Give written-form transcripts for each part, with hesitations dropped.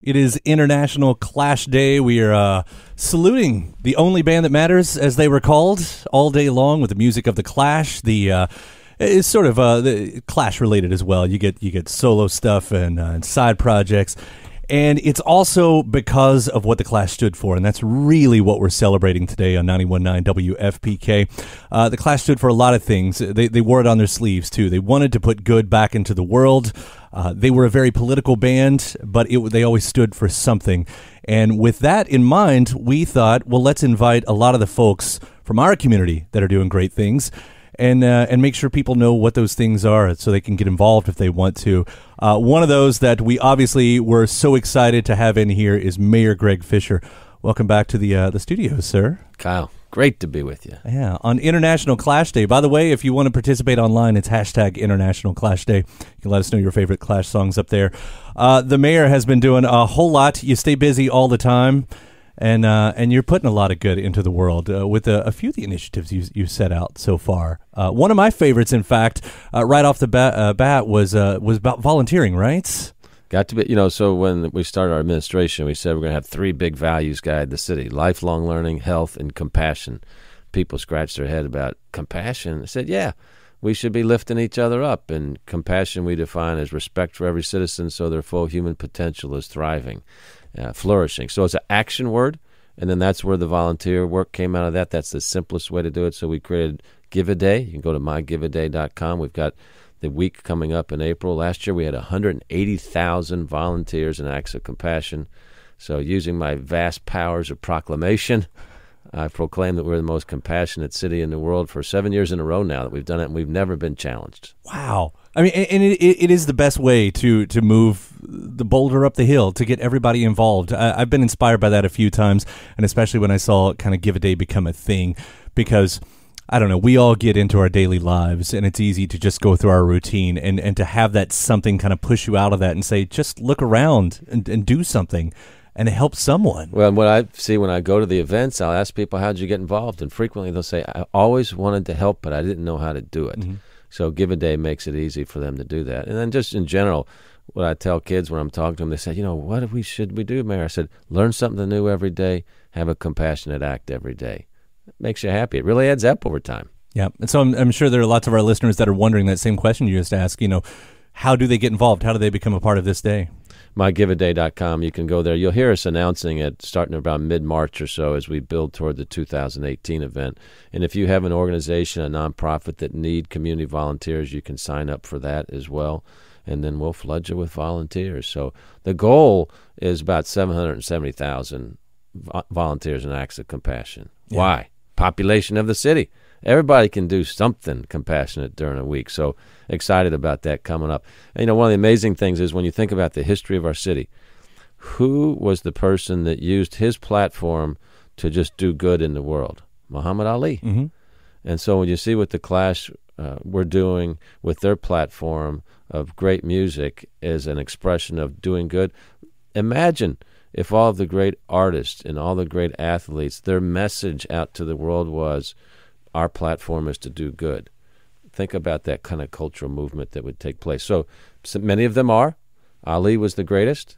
It is International Clash Day. We are saluting the only band that matters, as they were called, all day long with the music of the Clash. It's sort of the Clash related as well. You get solo stuff and side projects. And it's also because of what the Clash stood for, and that's really what we're celebrating today on 91.9 WFPK. The Clash stood for a lot of things. They wore it on their sleeves, too. They wanted to put good back into the world. They were a very political band, but they always stood for something. And with that in mind, we thought, well, let's invite a lot of the folks from our community that are doing great things and make sure people know what those things are so they can get involved if they want to. One of those that we obviously were so excited to have in here is Mayor Greg Fischer. Welcome back to the studio, sir. Kyle, great to be with you. Yeah, on International Clash Day. By the way, if you want to participate online, it's hashtag International Clash Day. You can let us know your favorite Clash songs up there. The mayor has been doing a whole lot. You stay busy all the time. And you're putting a lot of good into the world with a few of the initiatives you set out so far. One of my favorites, in fact, right off the bat was about volunteering, right? Got to be, so when we started our administration, we said we're going to have 3 big values guide the city: lifelong learning, health, and compassion. People scratched their head about compassion. I said, yeah, we should be lifting each other up. And compassion we define as respect for every citizen so their full human potential is thriving. Flourishing. So it's an action word, and then that's where the volunteer work came out of that. That's the simplest way to do it. So we created Give a Day. You can go to mygiveaday.com. We've got the week coming up in April. Last year we had 180,000 volunteers in acts of compassion. So using my vast powers of proclamation, I proclaim that we're the most compassionate city in the world for 7 years in a row now that we've done it, and we've never been challenged. Wow. I mean, and it is the best way to move the boulder up the hill, to get everybody involved. I've been inspired by that a few times, and especially when I saw kind of Give a Day become a thing, because, I don't know, we all get into our daily lives, and it's easy to just go through our routine, and to have that something kind of push you out of that and say, just look around and do something. And help someone. Well, what I see when I go to the events, I'll ask people, how'd you get involved? And frequently they'll say, I always wanted to help, but I didn't know how to do it. Mm-hmm. So Give a Day makes it easy for them to do that. And then just in general, what I tell kids when I'm talking to them, they say, what should we do, Mayor? I said, learn something new every day, have a compassionate act every day. It makes you happy. It really adds up over time. Yeah, and so I'm sure there are lots of our listeners that are wondering that same question you just asked, how do they get involved? How do they become a part of this day? mygiveaday.com. You can go there. You'll hear us announcing it starting around mid-March or so as we build toward the 2018 event. And if you have an organization, a nonprofit that need community volunteers, you can sign up for that as well. And then we'll flood you with volunteers. So the goal is about 770,000 volunteers in acts of compassion. Yeah. Why? Population of the city. Everybody can do something compassionate during a week. So excited about that coming up. And, one of the amazing things is when you think about the history of our city, who was the person that used his platform to just do good in the world? Muhammad Ali. Mm-hmm. And so when you see what the Clash were doing with their platform of great music as an expression of doing good, imagine if all of the great artists and all the great athletes, their message out to the world was, our platform is to do good. Think about that kind of cultural movement that would take place. So many of them are. Ali was the greatest,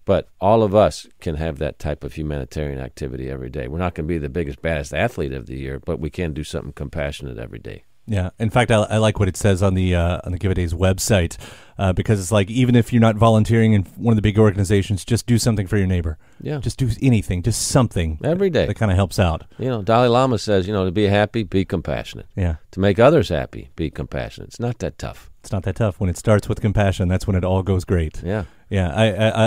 but all of us can have that type of humanitarian activity every day. We're not going to be the biggest, baddest athlete of the year, but we can do something compassionate every day. Yeah. In fact, I like what it says on the Give a Day's website because it's like, even if you're not volunteering in one of the big organizations, just do something for your neighbor. Yeah. Just do anything, just something every day that kind of helps out. Dalai Lama says, to be happy, be compassionate. Yeah. To make others happy, be compassionate. It's not that tough. It's not that tough. When it starts with compassion, that's when it all goes great. Yeah. Yeah,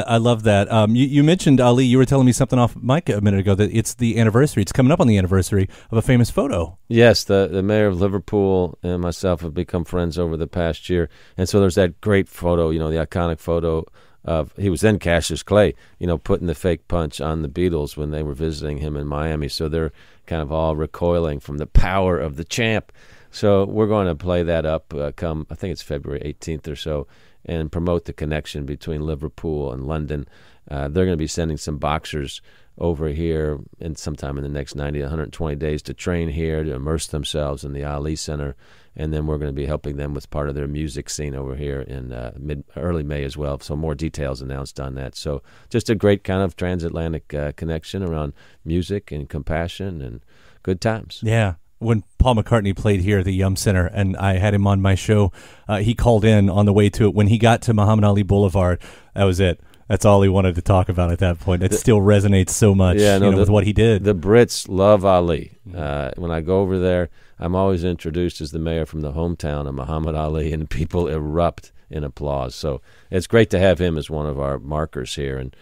I love that. You mentioned, Ali, you were telling me something off mic a minute ago, that it's the anniversary. It's coming up on the anniversary of a famous photo. Yes, the mayor of Liverpool and myself have become friends over the past year. And so there's that great photo, the iconic photo of, he was then Cassius Clay, putting the fake punch on the Beatles when they were visiting him in Miami. So they're kind of all recoiling from the power of the champ. So we're going to play that up come, I think it's February 18th or so. and promote the connection between Liverpool and London. They're going to be sending some boxers over here and sometime in the next 90 to 120 days to train here, to immerse themselves in the Ali Center, and then we're going to be helping them with part of their music scene over here in early May as well. So more details announced on that. So just a great kind of transatlantic connection around music and compassion and good times. Yeah. When Paul McCartney played here at the Yum Center, and I had him on my show, he called in on the way to it. When he got to Muhammad Ali Boulevard, that was it. That's all he wanted to talk about at that point. It still resonates so much with what he did. The Brits love Ali. When I go over there, I'm always introduced as the mayor from the hometown of Muhammad Ali, and people erupt in applause. So it's great to have him as one of our markers here. And,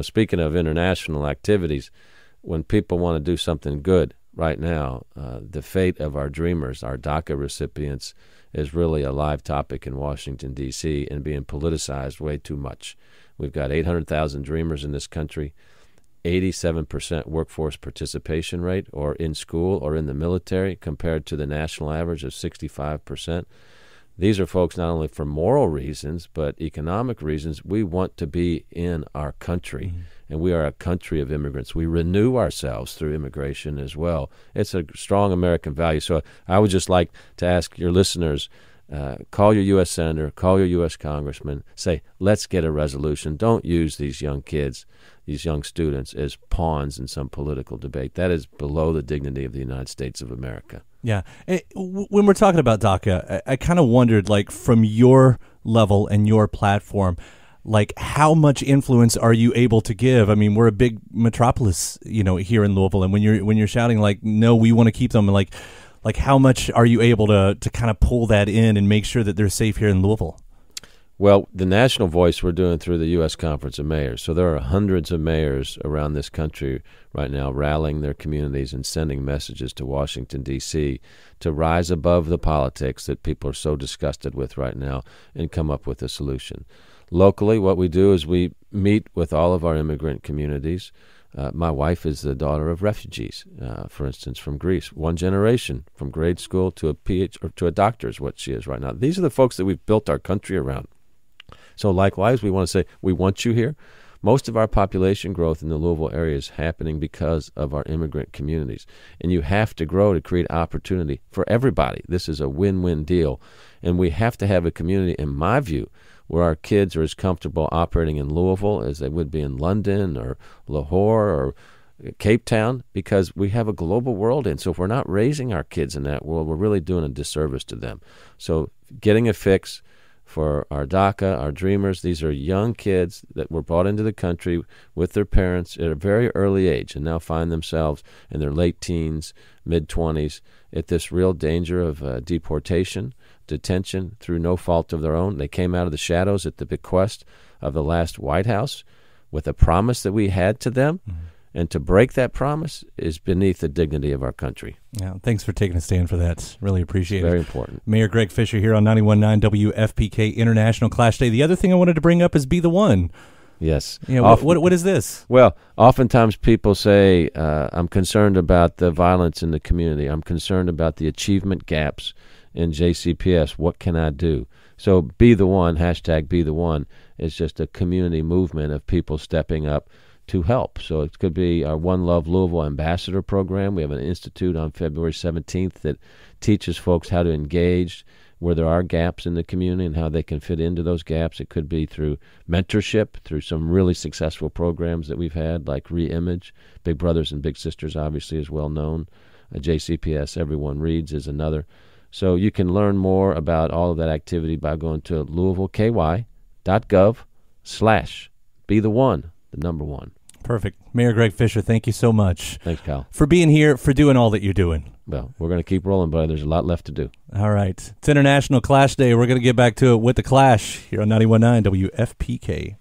speaking of international activities, when people want to do something good right now, the fate of our dreamers, our DACA recipients, is really a live topic in Washington, D.C., and being politicized way too much. We've got 800,000 dreamers in this country, 87% workforce participation rate, or in school or in the military, compared to the national average of 65%. These are folks not only for moral reasons, but economic reasons. We want to be in our country, and we are a country of immigrants. We renew ourselves through immigration as well. It's a strong American value. So I would just like to ask your listeners, call your U.S. Senator, call your U.S. Congressman, say, let's get a resolution. Don't use these young kids, these young students, as pawns in some political debate. That is below the dignity of the United States of America. Yeah. When we're talking about DACA, I kind of wondered, from your level and your platform, how much influence are you able to give? I mean, we're a big metropolis, here in Louisville, and when you're shouting no, we want to keep them, how much are you able to kind of pull that in and make sure that they're safe here in Louisville? Well, the national voice we're doing through the U.S. Conference of Mayors. So there are hundreds of mayors around this country right now rallying their communities and sending messages to Washington, D.C. to rise above the politics that people are so disgusted with right now and come up with a solution. Locally, what we do is we meet with all of our immigrant communities. My wife is the daughter of refugees, for instance, from Greece. One generation from grade school to a PhD or to a doctor is what she is right now. These are the folks that we've built our country around. So likewise, we want to say, we want you here. Most of our population growth in the Louisville area is happening because of our immigrant communities. And you have to grow to create opportunity for everybody. This is a win-win deal. And we have to have a community, in my view, where our kids are as comfortable operating in Louisville as they would be in London or Lahore or Cape Town, because we have a global world in. So if we're not raising our kids in that world, we're really doing a disservice to them. So getting a fix for our DACA, our dreamers, these are young kids that were brought into the country with their parents at a very early age and now find themselves in their late teens, mid-20s at this real danger of deportation, detention through no fault of their own. They came out of the shadows at the bequest of the last White House with a promise that we had to them. And to break that promise is beneath the dignity of our country. Yeah, thanks for taking a stand for that. Really appreciate it. Very important. Mayor Greg Fischer here on 91.9 WFPK International Clash Day. The other thing I wanted to bring up is Be the One. Yes. What is this? Well, oftentimes people say, I'm concerned about the violence in the community. I'm concerned about the achievement gaps in JCPS. What can I do? So Be the One, hashtag Be the One, is just a community movement of people stepping up to help. So it could be our One Love Louisville Ambassador Program. We have an institute on February 17th that teaches folks how to engage where there are gaps in the community and how they can fit into those gaps. It could be through mentorship, through some really successful programs that we've had, like Reimage. Big Brothers and Big Sisters, obviously, is well known. JCPS, Everyone Reads, is another. So you can learn more about all of that activity by going to louisvilleky.gov/be-the-one, the number one. Perfect. Mayor Greg Fischer, thank you so much. Thanks, Kyle. For being here, for doing all that you're doing. Well, we're going to keep rolling, buddy. There's a lot left to do. All right. It's International Clash Day. We're going to get back to it with the Clash here on 91.9 WFPK.